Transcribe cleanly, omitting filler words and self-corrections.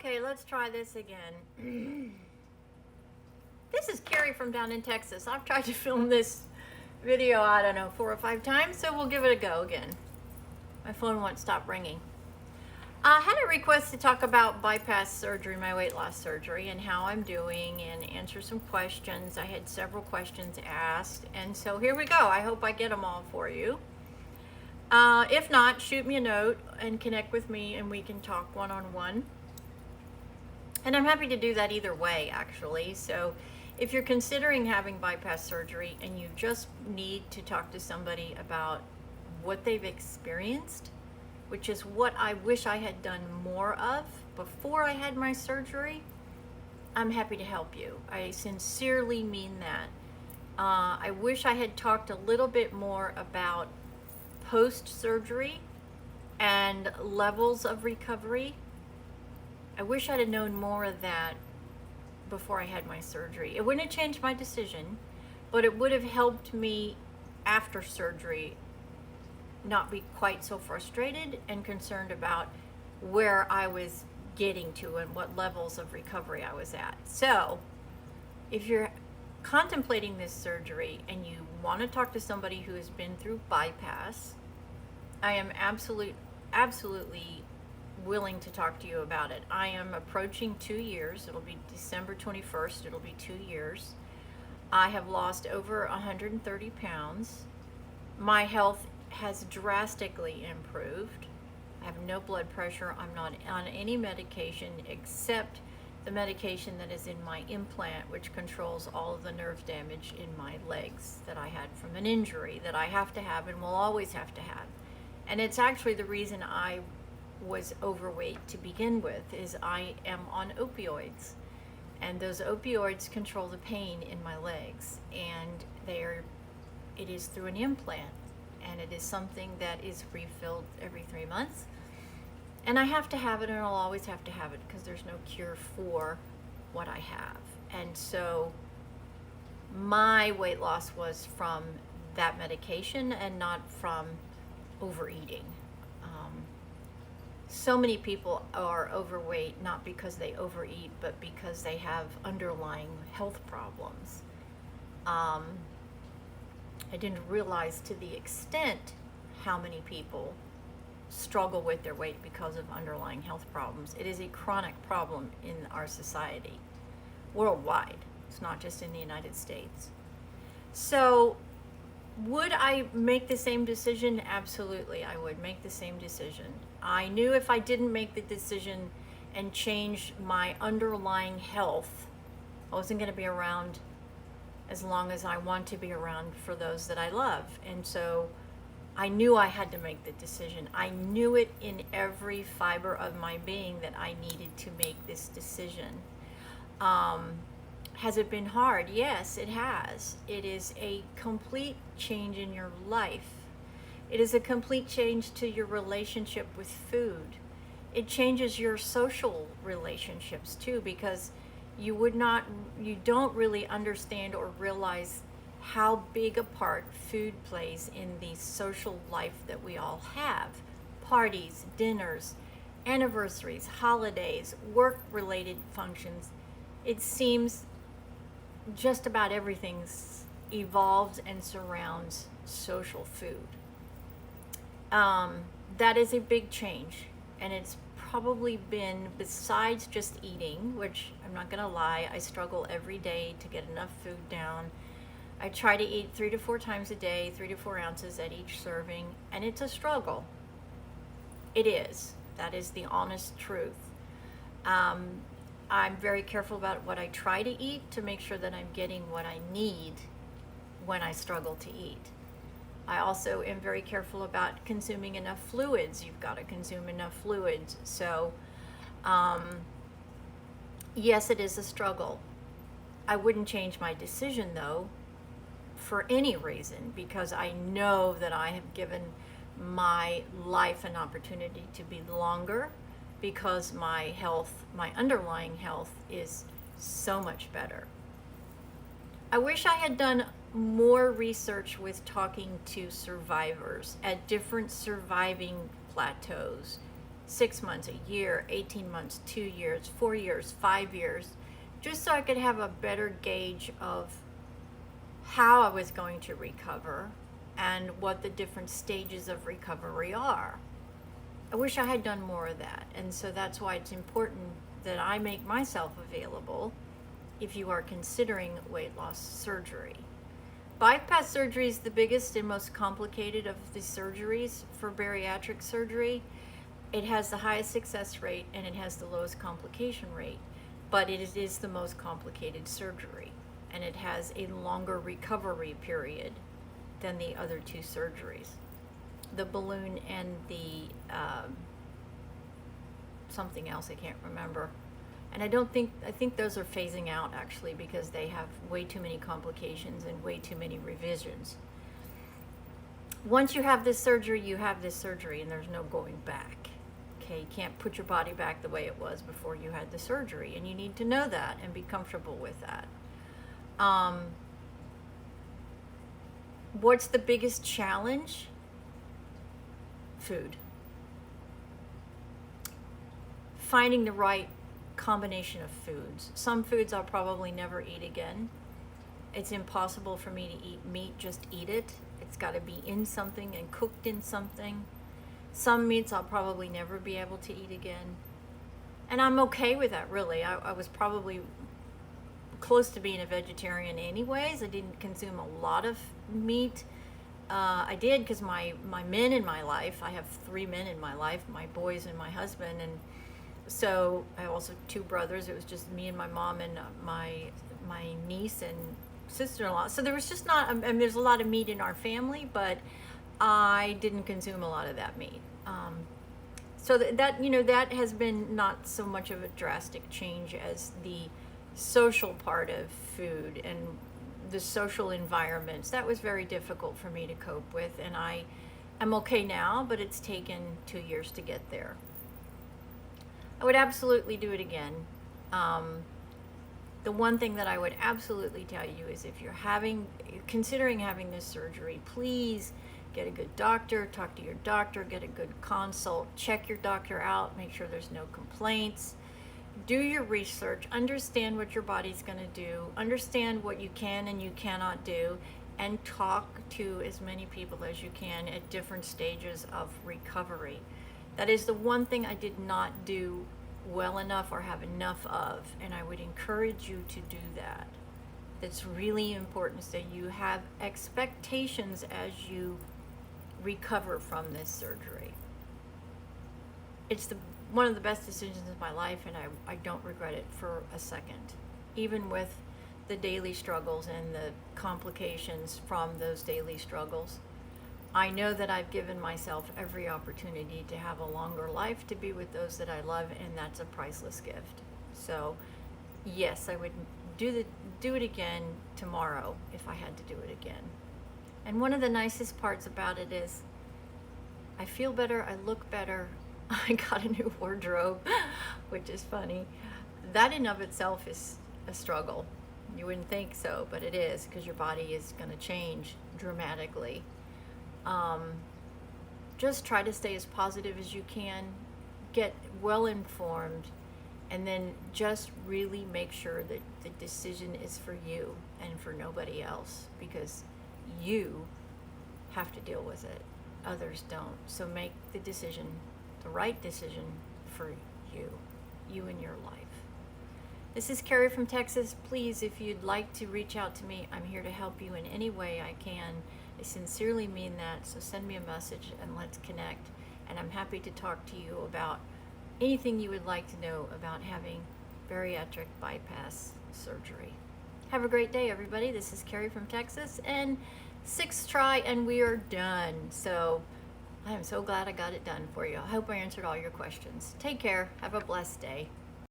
Okay, let's try this again. This is Carrie from down in Texas. I've tried to film this video, I don't know, 4 or 5 times, so we'll give it a go again. My phone won't stop ringing. I had a request to talk about bypass surgery, my weight loss surgery, and how I'm doing, and answer some questions. I had several questions asked, and so here we go. I hope I get them all for you. If not, shoot me a note and connect with me, and we can talk one-on-one. And I'm happy to do that either way, actually. So if you're considering having bypass surgery and you just need to talk to somebody about what they've experienced, which is what I wish I had done more of before I had my surgery, I'm happy to help you. I sincerely mean that. I wish I had talked a little bit more about post-surgery and levels of recovery. I wish I'd have known more of that before I had my surgery. It wouldn't have changed my decision, but it would have helped me after surgery not be quite so frustrated and concerned about where I was getting to and what levels of recovery I was at. So if you're contemplating this surgery and you want to talk to somebody who has been through bypass, I am absolutely willing to talk to you about it. I am approaching 2 years. It'll be December 21st. It'll be 2 years. I have lost over 130 pounds. My health has drastically improved. I have no blood pressure. I'm not on any medication except the medication that is in my implant, which controls all of the nerve damage in my legs that I had from an injury that I have to have and will always have to have. And it's actually the reason I was overweight to begin with, is I am on opioids, and those opioids control the pain in my legs, and it is through an implant, and it is something that is refilled every 3 months, and I have to have it, and I'll always have to have it because there's no cure for what I have. And so my weight loss was from that medication and not from overeating. So many people are overweight not because they overeat, but because they have underlying health problems. I didn't realize to the extent how many people struggle with their weight because of underlying health problems. It is a chronic problem in our society, worldwide. It's not just in the United States. So would I make the same decision? Absolutely, I would make the same decision. I knew if I didn't make the decision and change my underlying health, I wasn't going to be around as long as I want to be around for those that I love. And so I knew I had to make the decision. I knew it in every fiber of my being that I needed to make this decision. Has it been hard? Yes, it has. It is a complete change in your life. It is a complete change to your relationship with food. It changes your social relationships too, because you don't really understand or realize how big a part food plays in the social life that we all have. Parties, dinners, anniversaries, holidays, work-related functions. It seems just about everything's evolves and surrounds social food. That is a big change, and it's probably been, besides just eating, which I'm not gonna lie, I struggle every day to get enough food down. I try to eat 3 to 4 times a day, 3 to 4 ounces at each serving, and it's a struggle. It is. That is the honest truth. I'm very careful about what I try to eat to make sure that I'm getting what I need when I struggle to eat. I also am very careful about consuming enough fluids. You've got to consume enough fluids. So, yes, it is a struggle. I wouldn't change my decision, though, for any reason, because I know that I have given my life an opportunity to be longer, because my health, my underlying health, is so much better. I wish I had done more research with talking to survivors at different surviving plateaus 6 months, a year, 18 months, 2 years, 4 years, 5 years, just so I could have a better gauge of how I was going to recover and what the different stages of recovery are. I wish I had done more of that, and so that's why it's important that I make myself available if you are considering weight loss surgery. Bypass surgery is the biggest and most complicated of the surgeries for bariatric surgery. It has the highest success rate and it has the lowest complication rate, but it is the most complicated surgery, and it has a longer recovery period than the other two surgeries. The balloon and the something else I can't remember. And I think those are phasing out actually, because they have way too many complications and way too many revisions. Once you have this surgery, you have this surgery, and there's no going back. Okay, you can't put your body back the way it was before you had the surgery, and you need to know that and be comfortable with that. What's the biggest challenge? Food. Finding the right combination of foods. Some foods I'll probably never eat again. It's impossible for me to eat meat, just eat it. It's got to be in something and cooked in something. Some meats I'll probably never be able to eat again. And I'm okay with that, really. I was probably close to being a vegetarian anyways. I didn't consume a lot of meat. I did because my men in my life, I have 3 men in my life, my boys and my husband, and so I also 2 brothers. It was just me and my mom and my niece and sister-in-law. So there was just not, I mean, there's a lot of meat in our family, but I didn't consume a lot of that meat. So that you know, that has been not so much of a drastic change as the social part of food and the social environments. That was very difficult for me to cope with, and I'm okay now, but it's taken 2 years to get there. I would absolutely do it again. The one thing that I would absolutely tell you is if you're considering having this surgery, please get a good doctor, talk to your doctor, get a good consult, check your doctor out, make sure there's no complaints, do your research, understand what your body's going to do, understand what you can and you cannot do, and talk to as many people as you can at different stages of recovery. That is the one thing I did not do well enough or have enough of, and I would encourage you to do that. It's really important that you have expectations as you recover from this surgery. It's one of the best decisions of my life, and I don't regret it for a second, even with the daily struggles and the complications from those daily struggles. I know that I've given myself every opportunity to have a longer life, to be with those that I love, and that's a priceless gift. So yes, I would do it again tomorrow if I had to do it again. And one of the nicest parts about it is I feel better, I look better, I got a new wardrobe, which is funny. That in of itself is a struggle. You wouldn't think so, but it is, because your body is going to change dramatically. Just try to stay as positive as you can, get well informed, and then just really make sure that the decision is for you and for nobody else, because you have to deal with it. Others don't. So make the decision, the right decision for you and your life. This is Carrie from Texas. Please, if you'd like to reach out to me, I'm here to help you in any way I can. I sincerely mean that, so send me a message and let's connect. And I'm happy to talk to you about anything you would like to know about having bariatric bypass surgery. Have a great day, everybody. This is Carrie from Texas, and 6th try and we are done. So I am so glad I got it done for you. I hope I answered all your questions. Take care. Have a blessed day.